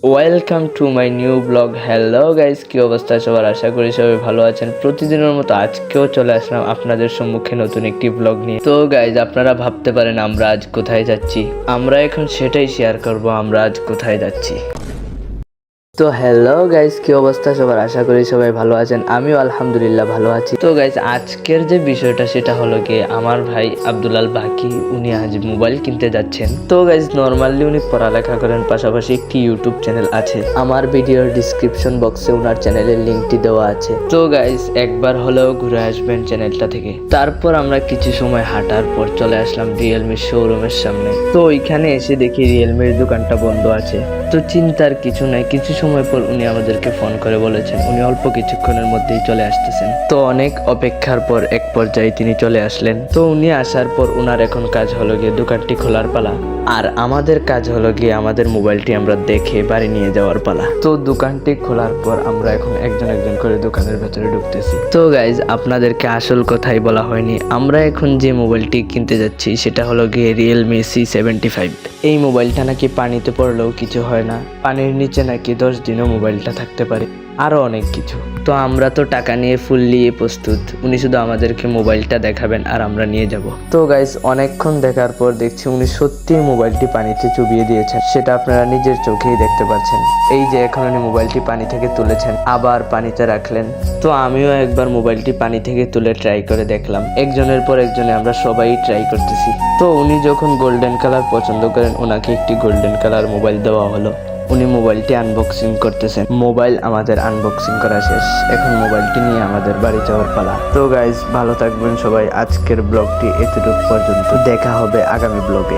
Welcome to my new blog. Hello guys, কী অবস্থা সবার? আশা করি সবাই ভালো আছেন। প্রতিদিনের মতো আজকেও চলে আসলাম আপনাদের সম্মুখে নতুন একটি ব্লগ নিয়ে। তো গাইজ, আপনারা ভাবতে পারেন আমরা আজ কোথায় যাচ্ছি। আমরা এখন সেটাই শেয়ার করব, আমরা আজ কোথায় যাচ্ছি। তো হ্যালো গাইজ, কি অবস্থা সবার? আশা করি সবাই ভালো আছেন। আমিও আলহামদুলিল্লাহ ভালো আছি। তো গাইজ, আজকের যে বিষয়টা সেটা হলো কি, আমার ভাই আব্দুলাল বাকি উনি আজ মোবাইল কিনতে যাচ্ছেন। তো গাইজ, নর্মালি উনি পড়ালেখা করেন, পাশাপাশি একটি ইউটিউব চ্যানেল আছে। আমার ভিডিওর ডিসক্রিপশন বক্সে ওনার চ্যানেলের লিঙ্কটি দেওয়া আছে। তো গাইজ, একবার হলেও ঘুরে আসবেন চ্যানেলটা থেকে। তারপর আমরা কিছু সময় হাঁটার পর চলে আসলাম রিয়েলমির শোরুমের সামনে। তো ওইখানে এসে দেখি রিয়েলমির দোকানটা বন্ধ আছে। তো চিন্তার কিছু নাই, কিছু সময় পর উনি আমাদেরকে ফোন করে বলেছেন উনি অল্প কিছুক্ষণের মধ্যেই চলে আসতেছেন। তো অনেক অপেক্ষার পর এক পর্যায়ে তিনি চলে আসলেন। তো উনি আসার পর উনার এখন কাজ হলো গিয়ে দোকানটি খোলার পালা, আর আমাদের কাজ হলো গিয়ে আমাদের মোবাইলটি আমরা দেখে বাড়ি নিয়ে যাওয়ার পালা। তো দোকানটি খোলার পর আমরা এখন একজন একজন করে দোকানের ভেতরে ঢুকতেছি। তো গাইজ, আপনাদেরকে আসল কথাই বলা হয়নি। আমরা এখন যে মোবাইলটি কিনতে যাচ্ছি সেটা হলো গিয়ে রিয়েলমি C75। এই মোবাইলটা নাকি পানিতে পড়লেও কিছু হয় না, পানির নিচে নাকি 10 দিনও মোবাইলটা থাকতে পারে, আরও অনেক কিছু। তো আমরা তো টাকা নিয়ে ফুললি প্রস্তুত, উনি শুধু আমাদেরকে মোবাইলটা দেখাবেন আর আমরা নিয়ে যাব। তো গাইস, অনেকক্ষণ দেখার পর দেখছি উনি সত্যিই মোবাইলটি পানিতে চুবিয়ে দিয়েছেন। সেটা আপনারা নিজের চোখেই দেখতে পাচ্ছেন। এই যে এখন উনি মোবাইলটি পানি থেকে তুলেছেন, আবার পানিতে রাখলেন। তো আমিও একবার মোবাইলটি পানি থেকে তুলে ট্রাই করে দেখলাম। একজনের পর একজনে আমরা সবাই ট্রাই করতেছি। তো উনি যখন গোল্ডেন কালার পছন্দ করেন, ওনাকে একটি গোল্ডেন কালার মোবাইল দেওয়া হলো। উনি মোবাইলটি আনবক্সিং করতেছেন। মোবাইল আমাদের আনবক্সিং করা শেষ, এখন মোবাইলটি নিয়ে আমাদের বাড়ি যাওয়ার পালা। তো গাইজ, ভালো থাকবেন সবাই। আজকের ব্লগটি এতটুকু পর্যন্ত, দেখা হবে আগামী ব্লগে।